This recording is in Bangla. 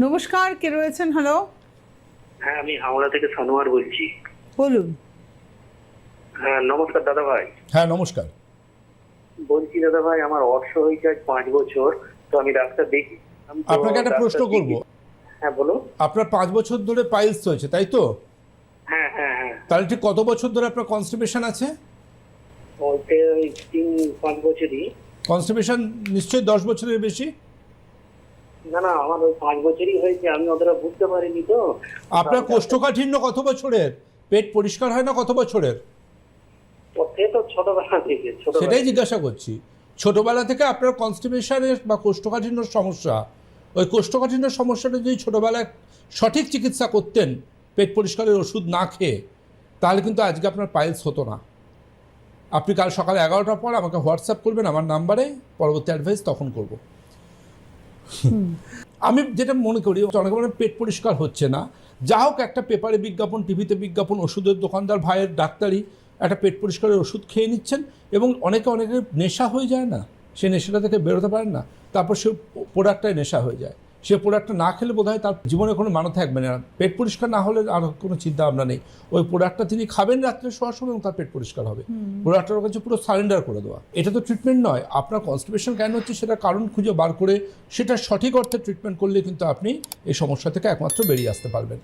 নমস্কার, কে রয়েছেন? হ্যালো, হ্যাঁ, আমি হাওড়া থেকে সানোয়ার বলছি। বলুন। হ্যাঁ, নমস্কার দাদা ভাই। হ্যাঁ, নমস্কার। বলছি দাদা ভাই, আমার অর্শ হয়েছে আজ 5 বছর। তো আমি ডাক্তার দেখি। আপনাকে একটা প্রশ্ন করব। হ্যাঁ বলো। আপনার 5 বছর ধরে পাইলস হয়েছে, তাই তো? হ্যাঁ হ্যাঁ হ্যাঁ। তাহলে ঠিক কত বছর ধরে আপনার কনস্টিপেশন আছে? বলতে ওই 3-5 বছরই। কনস্টিপেশন নিশ্চয়ই 10 বছরের বেশি। না না, আমার ওই 5 বছরই হয়েছে, আমি অতটা বুঝতে পারিনি তো। আপনার কোষ্ঠকাঠিন্য কত বছরের? পেট পরিষ্কার হয় না কত বছরের? সে তো ছোটবেলা থেকে সেটাই জিজ্ঞাসা করছি। ছোটবেলা থেকে আপনার কনস্টিপেশনের বা কোষ্ঠকাঠিন্যর সমস্যা, ওই কোষ্ঠকাঠিন্যর সমস্যাটা যদি ছোটবেলায় সঠিক চিকিৎসা করতেন, পেট পরিষ্কারের ওষুধ না খেয়ে, তাহলে কিন্তু আজকে আপনার পাইলস হতো না। আপনি কাল সকালে 11টার পর আমাকে হোয়াটসঅ্যাপ করবেন আমার নাম্বারে, পরবর্তী অ্যাডভাইস তখন করব। আমি যেটা মনে করি, অনেকে মানে পেট পরিষ্কার হচ্ছে না, যা হোক একটা পেপারে বিজ্ঞাপন, টিভিতে বিজ্ঞাপন, ওষুধের দোকানদার ভাইয়ের ডাক্তারি একটা পেট পরিষ্কারের ওষুধ খেয়ে নিচ্ছেন এবং অনেকের নেশা হয়ে যায় না, সে নেশাটা থেকে বেরোতে পারেন না, তারপর সে প্রোডাক্টটাই নেশা হয়ে যায়। সে প্রোডাক্টটা না খেলে বোধ হয় তার জীবনে কোনো মানে থাকবে না। পেট পরিষ্কার না হলে আর কোনো চিন্তা ভাবনা নেই, ওই প্রোডাক্টটা তিনি খাবেন রাত্রে শোয়ার সময় এবং তার পেট পরিষ্কার হবে। প্রোডাক্টের কাছে পুরো সারেন্ডার করে দেওয়া, এটা তো ট্রিটমেন্ট নয়। আপনার কনস্টিপেশন কেন হচ্ছে সেটা কারণ খুঁজে বার করে সেটা সঠিক অর্থে ট্রিটমেন্ট করলে কিন্তু আপনি এই সমস্যা থেকে একমাত্র বেরিয়ে আসতে পারবেন।